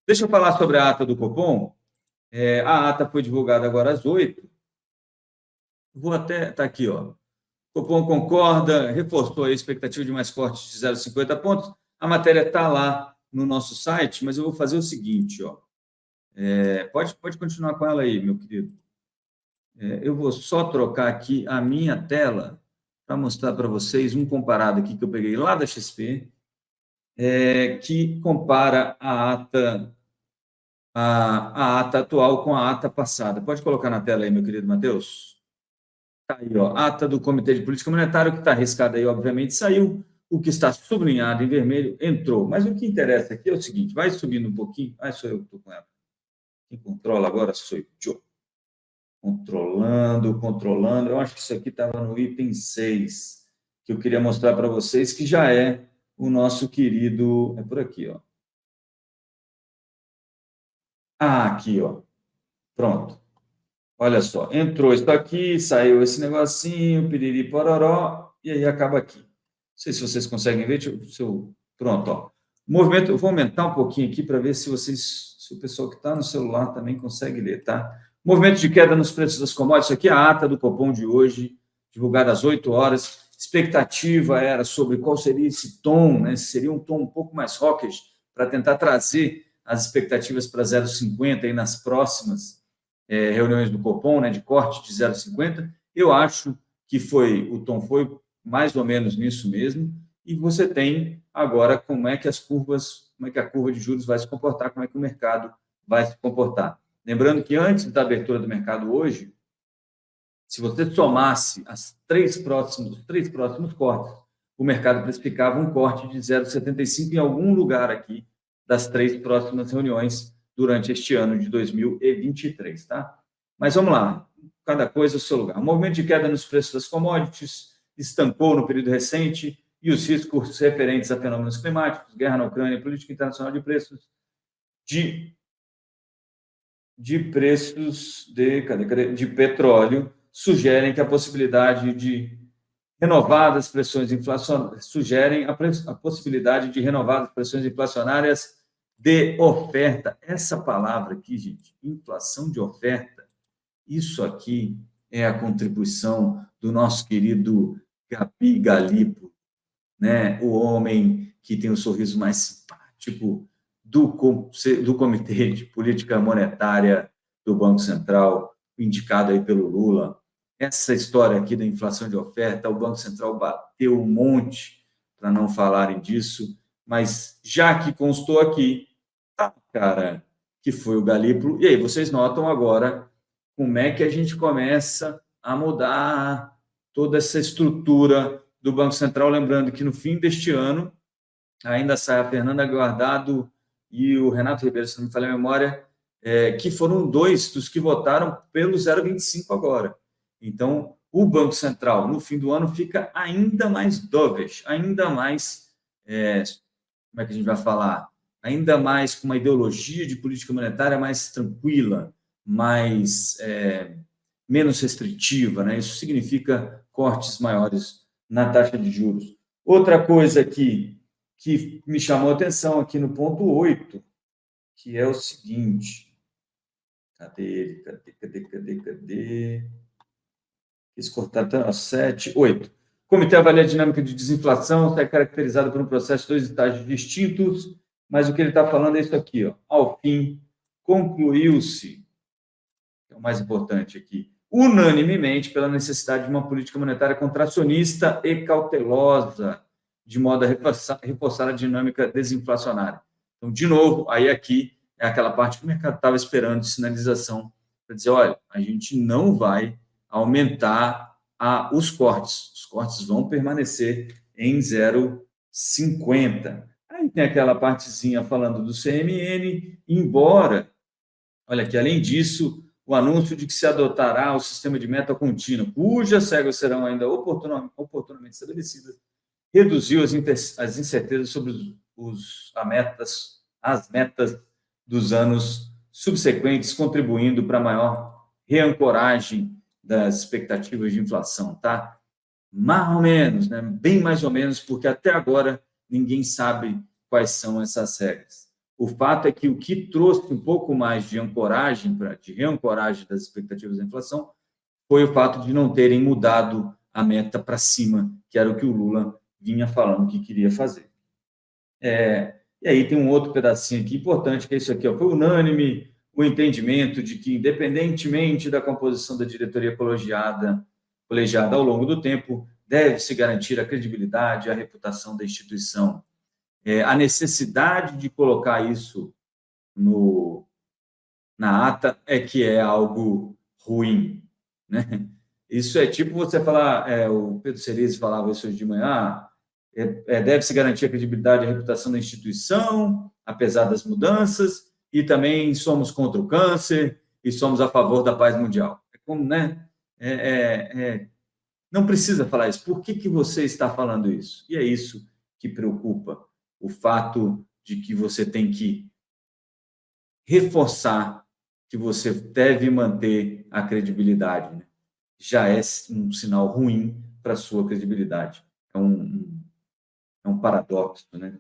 Deixa eu falar sobre a ata do Copom. A ata foi divulgada agora às 8. Vou até... Está aqui, ó. O Copom concorda, reforçou a expectativa de mais cortes de 0,50 pontos. A matéria está lá no nosso site, mas eu vou fazer o seguinte, ó. Pode continuar com ela aí, meu querido. Eu vou só trocar aqui a minha tela para mostrar para vocês um comparado aqui que eu peguei lá da XP, que compara a ata atual com a ata passada. Pode colocar na tela aí, meu querido Matheus? Está aí, ó, ata do Comitê de Política Monetária, o que está arriscado aí, obviamente, saiu. O que está sublinhado em vermelho entrou. Mas o que interessa aqui é o seguinte, vai subindo um pouquinho. Sou eu que estou com ela. Quem controla agora sou eu. Controlando. Eu acho que isso aqui estava no item 6, que eu queria mostrar para vocês, que já é o nosso querido... É por aqui, ó. Aqui, ó. Pronto. Olha só, entrou isso aqui, saiu esse negocinho, piriri, pororó, e aí acaba aqui. Não sei se vocês conseguem ver. Pronto, ó. Movimento, eu vou aumentar um pouquinho aqui para ver se o pessoal que está no celular também consegue ler, tá? Movimento de queda nos preços das commodities. Isso aqui é a ata do Copom de hoje, divulgada às 8 horas. Expectativa era sobre qual seria esse tom, né? Seria um tom um pouco mais hawkish, para tentar trazer as expectativas para 0,50 aí nas próximas reuniões do Copom, né, de corte de 0,50. Eu acho que o tom foi mais ou menos nisso mesmo, e você tem agora como é que a curva de juros vai se comportar, como é que o mercado vai se comportar. Lembrando que antes da abertura do mercado hoje, se você somasse os três próximos cortes, o mercado precificava um corte de 0,75 em algum lugar aqui das 3 próximas reuniões durante este ano de 2023, tá? Mas vamos lá, cada coisa no seu lugar. O movimento de queda nos preços das commodities estancou no período recente e os riscos referentes a fenômenos climáticos, guerra na Ucrânia e política internacional de preços de petróleo sugerem que a possibilidade de renovadas pressões inflacionárias de oferta. Essa palavra aqui, gente, inflação de oferta, isso aqui é a contribuição do nosso querido Gabi Galípolo, né? O homem que tem o sorriso mais simpático do Comitê de Política Monetária do Banco Central, indicado aí pelo Lula. Essa história aqui da inflação de oferta, o Banco Central bateu um monte para não falarem disso, mas já que constou aqui, cara, que foi o Galípolo. E aí, vocês notam agora como é que a gente começa a mudar toda essa estrutura do Banco Central, lembrando que no fim deste ano ainda sai a Fernanda Guardado e o Renato Ribeiro, se não me falha a memória, que foram dois dos que votaram pelo 0,25 agora. Então, o Banco Central, no fim do ano, fica ainda mais dovish, ainda mais, como é que a gente vai falar? Ainda mais com uma ideologia de política monetária mais tranquila, menos restritiva, né? Isso significa cortes maiores na taxa de juros. Outra coisa que me chamou a atenção aqui no ponto 8, que é o seguinte. Cadê ele? Quis cortar 7, 8. O Comitê avalia a dinâmica de desinflação, está caracterizado por um processo de 2 estágios distintos, mas o que ele está falando é isso aqui, ó. Ao fim, concluiu-se, que é o mais importante aqui, unanimemente pela necessidade de uma política monetária contracionista e cautelosa, de modo a reforçar a dinâmica desinflacionária. Então, de novo, aí aqui é aquela parte que o mercado estava esperando de sinalização para dizer, olha, a gente não vai aumentar os cortes. Os cortes vão permanecer em 0,50. Aí tem aquela partezinha falando do CMN, embora, olha aqui, além disso, o anúncio de que se adotará o sistema de meta contínua, cujas regras serão ainda oportunamente estabelecidas, reduziu as incertezas sobre as metas dos anos subsequentes, contribuindo para a maior reancoragem das expectativas de inflação, tá? Mais ou menos, né? Bem mais ou menos, porque até agora ninguém sabe quais são essas regras. O fato é que o que trouxe um pouco mais de ancoragem, de reancoragem das expectativas da inflação, foi o fato de não terem mudado a meta para cima, que era o que o Lula vinha falando que queria fazer. E aí tem um outro pedacinho aqui importante, que é isso aqui, ó, foi unânime o entendimento de que, independentemente da composição da diretoria colegiada ao longo do tempo, deve-se garantir a credibilidade e a reputação da instituição. A necessidade de colocar isso na ata é que é algo ruim, né? Isso é tipo você falar, o Pedro Cerise falava isso hoje de manhã, deve-se garantir a credibilidade e a reputação da instituição, apesar das mudanças, e também somos contra o câncer e somos a favor da paz mundial. É como, né? Não precisa falar isso. Por que você está falando isso? E é isso que preocupa, o fato de que você tem que reforçar que você deve manter a credibilidade, né? Já é um sinal ruim para a sua credibilidade. É um paradoxo, né?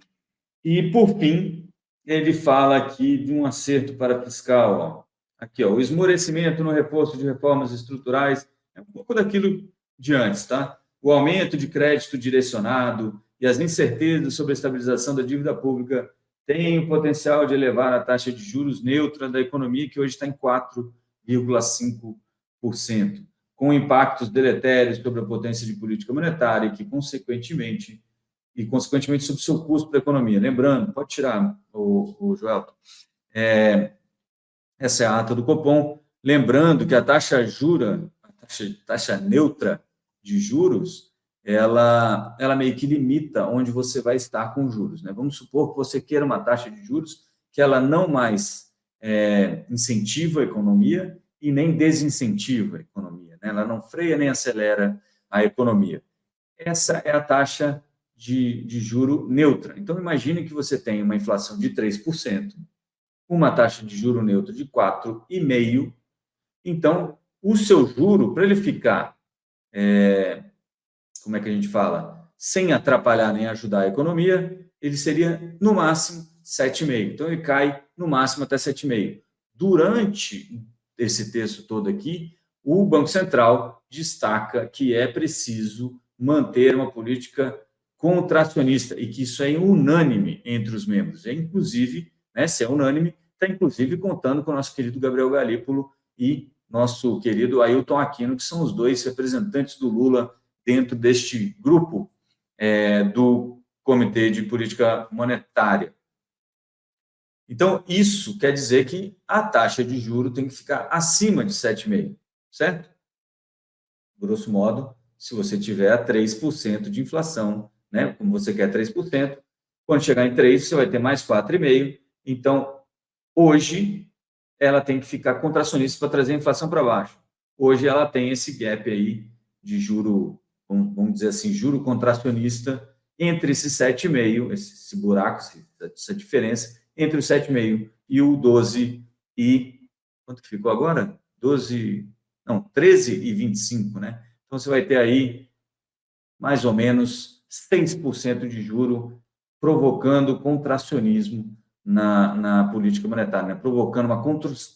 E, por fim, ele fala aqui de um acerto para fiscal. Ó. Aqui, ó, o esmorecimento no reforço de reformas estruturais é um pouco daquilo de antes, tá? O aumento de crédito direcionado e as incertezas sobre a estabilização da dívida pública têm o potencial de elevar a taxa de juros neutra da economia, que hoje está em 4,5%, com impactos deletérios sobre a potência de política monetária e que, consequentemente, sobre o seu custo para a economia. Lembrando, pode tirar, o Joelton, essa é a ata do Copom, lembrando que a taxa neutra de juros, ela meio que limita onde você vai estar com juros, né? Vamos supor que você queira uma taxa de juros que ela não mais incentiva a economia e nem desincentiva a economia, né? Ela não freia nem acelera a economia. Essa é a taxa de juro neutra. Então, imagine que você tem uma inflação de 3%, uma taxa de juro neutra de 4,5%. Então, o seu juro, para ele ficar, como é que a gente fala? Sem atrapalhar nem ajudar a economia, ele seria, no máximo, 7,5%. Então, ele cai, no máximo, até 7,5%. Durante esse texto todo aqui, o Banco Central destaca que é preciso manter uma política contracionista e que isso é unânime entre os membros. Inclusive, né, se é unânime, está inclusive contando com o nosso querido Gabriel Galípolo e nosso querido Ailton Aquino, que são os dois representantes do Lula dentro deste grupo do Comitê de Política Monetária. Então, isso quer dizer que a taxa de juros tem que ficar acima de 7,5%, certo? Grosso modo, se você tiver 3% de inflação, né, como você quer 3%, quando chegar em 3%, você vai ter mais 4,5%. Então, hoje, ela tem que ficar contracionista para trazer a inflação para baixo. Hoje, ela tem esse gap aí de juro, vamos dizer assim, juro contracionista entre esse 7,5%, esse buraco, essa diferença, entre o 7,5% e o 12 e... Quanto que ficou agora? 13,25%, né? Então, você vai ter aí mais ou menos 6% de juro, provocando contracionismo na política monetária, né? Provocando uma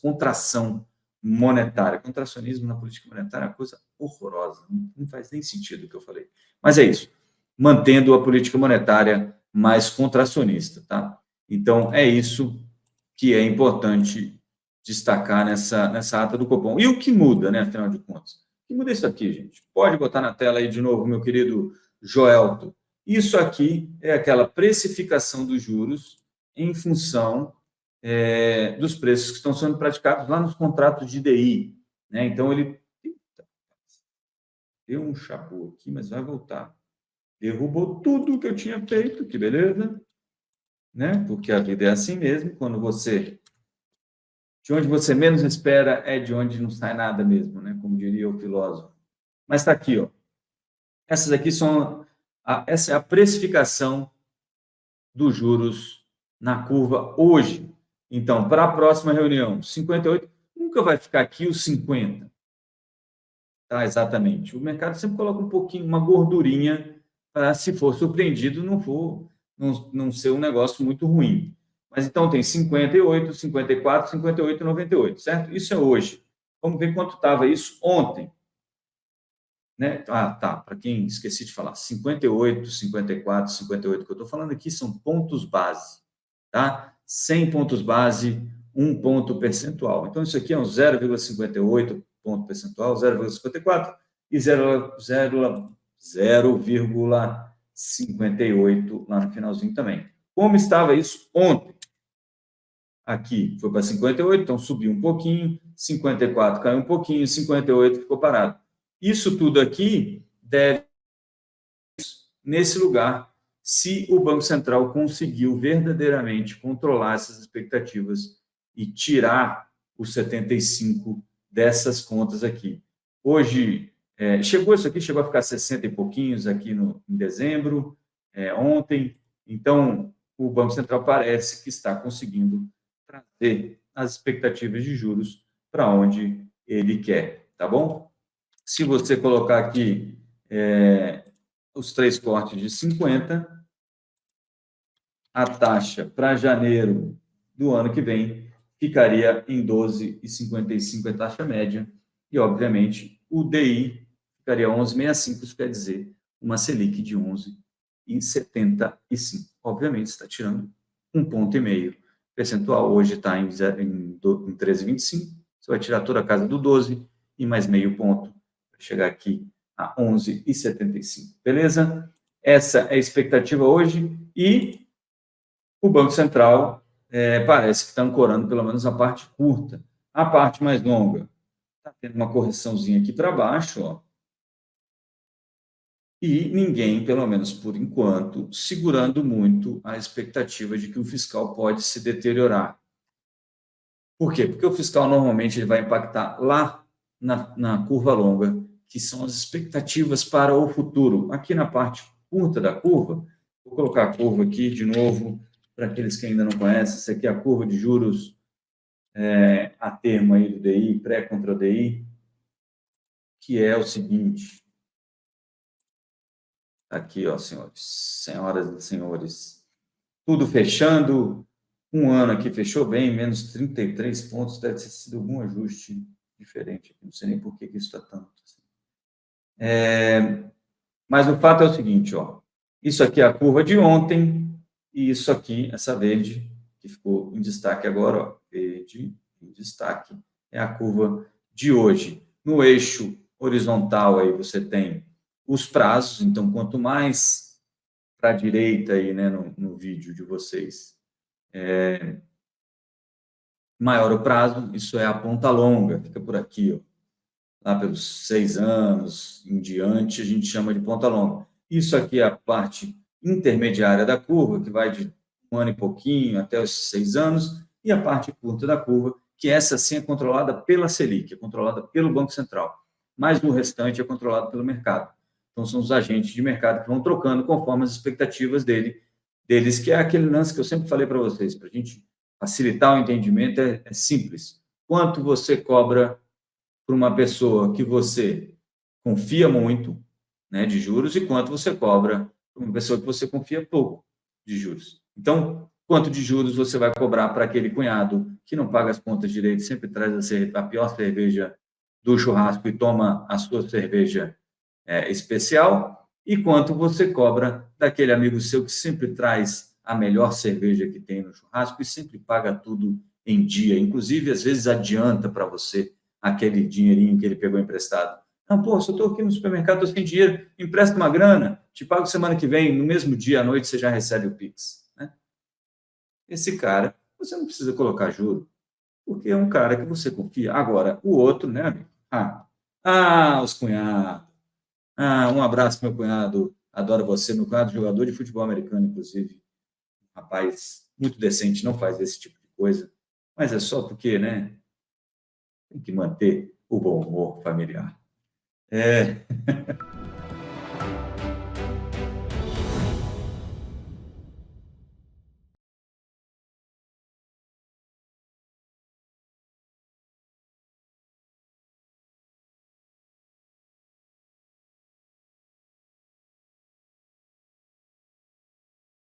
contração monetária. Contracionismo na política monetária é uma coisa horrorosa, não faz nem sentido o que eu falei. Mas é isso, mantendo a política monetária mais contracionista, tá? Então, é isso que é importante destacar nessa ata do Copom. E o que muda, né, afinal de contas? O que muda é isso aqui, gente? Pode botar na tela aí de novo, meu querido Joelton. Isso aqui é aquela precificação dos juros em função dos preços que estão sendo praticados lá nos contratos de DI, né? Então, ele deu um chapu aqui, mas vai voltar. Derrubou tudo que eu tinha feito, que beleza, né? Porque a vida é assim mesmo, quando você... De onde você menos espera é de onde não sai nada mesmo, né? Como diria o filósofo. Mas está aqui, ó. Essas aqui essa é a precificação dos juros na curva hoje. Então, para a próxima reunião, 58, nunca vai ficar aqui os 50. Tá, exatamente. O mercado sempre coloca um pouquinho, uma gordurinha, para, se for surpreendido, não ser um negócio muito ruim. Mas então tem 58, 54, 58 e 98, certo? Isso é hoje. Vamos ver quanto estava isso ontem. Né? Ah, tá. Para quem esqueci de falar, 58, 54, 58 que eu estou falando aqui são pontos base, tá? 100 pontos base, 1 ponto percentual. Então, isso aqui é um 0,58 ponto percentual, 0,54 e 0,58 lá no finalzinho também. Como estava isso ontem? Aqui foi para 58, então subiu um pouquinho, 54 caiu um pouquinho, 58 ficou parado. Isso tudo aqui deve nesse lugar, se o Banco Central conseguiu verdadeiramente controlar essas expectativas e tirar os 75 dessas contas aqui. Hoje, chegou isso aqui, chegou a ficar 60 e pouquinhos aqui em dezembro, ontem. Então, o Banco Central parece que está conseguindo trazer as expectativas de juros para onde ele quer, tá bom? Se você colocar aqui os 3 cortes de 50, a taxa para janeiro do ano que vem ficaria em 12,55 a taxa média, e, obviamente, o DI ficaria 11,65, isso quer dizer uma Selic de 11,75. Obviamente, está tirando 1,5 ponto percentual, hoje está em 13,25, você vai tirar toda a casa do 12 e mais meio ponto para chegar aqui a 11,75. Beleza? Essa é a expectativa hoje e o Banco Central parece que está ancorando pelo menos a parte curta. A parte mais longa está tendo uma correçãozinha aqui para baixo, ó. E ninguém, pelo menos por enquanto, segurando muito a expectativa de que o fiscal pode se deteriorar. Por quê? Porque o fiscal normalmente ele vai impactar lá na curva longa, que são as expectativas para o futuro. Aqui na parte curta da curva, vou colocar a curva aqui de novo, para aqueles que ainda não conhecem, essa aqui é a curva de juros a termo aí do DI, pré contra DI, que é o seguinte. Aqui, ó, senhoras e senhores, tudo fechando, um ano aqui fechou bem, menos 33 pontos, deve ter sido algum ajuste diferente, não sei nem por que isso está tanto. Mas o fato é o seguinte, ó, isso aqui é a curva de ontem, e isso aqui, essa verde, que ficou em destaque agora, ó, verde em destaque, é a curva de hoje. No eixo horizontal aí você tem os prazos, então quanto mais para a direita aí, né, no vídeo de vocês, maior o prazo, isso é a ponta longa, fica por aqui, ó, lá pelos 6 anos em diante, a gente chama de ponta longa. Isso aqui é a parte intermediária da curva, que vai de 1 ano e pouquinho até os 6 anos, e a parte curta da curva, que essa sim é controlada pela Selic, é controlada pelo Banco Central, mas no restante é controlado pelo mercado. Então, são os agentes de mercado que vão trocando conforme as expectativas deles, que é aquele lance que eu sempre falei para vocês, para a gente facilitar o entendimento, é simples. Quanto você cobra para uma pessoa que você confia muito, né, de juros, e quanto você cobra para uma pessoa que você confia pouco de juros. Então, quanto de juros você vai cobrar para aquele cunhado que não paga as contas direito, sempre traz a pior cerveja do churrasco e toma a sua cerveja especial, e quanto você cobra daquele amigo seu que sempre traz a melhor cerveja que tem no churrasco e sempre paga tudo em dia, inclusive às vezes adianta para você aquele dinheirinho que ele pegou emprestado. Não, pô, se eu estou aqui no supermercado, estou sem dinheiro, empresta uma grana, te pago semana que vem, no mesmo dia à noite você já recebe o Pix. Né? Esse cara, você não precisa colocar juro, porque é um cara que você confia. Agora, o outro, né, amigo? Os cunhados. Um abraço, meu cunhado. Adoro você. Meu cunhado, jogador de futebol americano, inclusive. Rapaz, muito decente, não faz esse tipo de coisa. Mas é só porque, né? Tem que manter o bom humor familiar.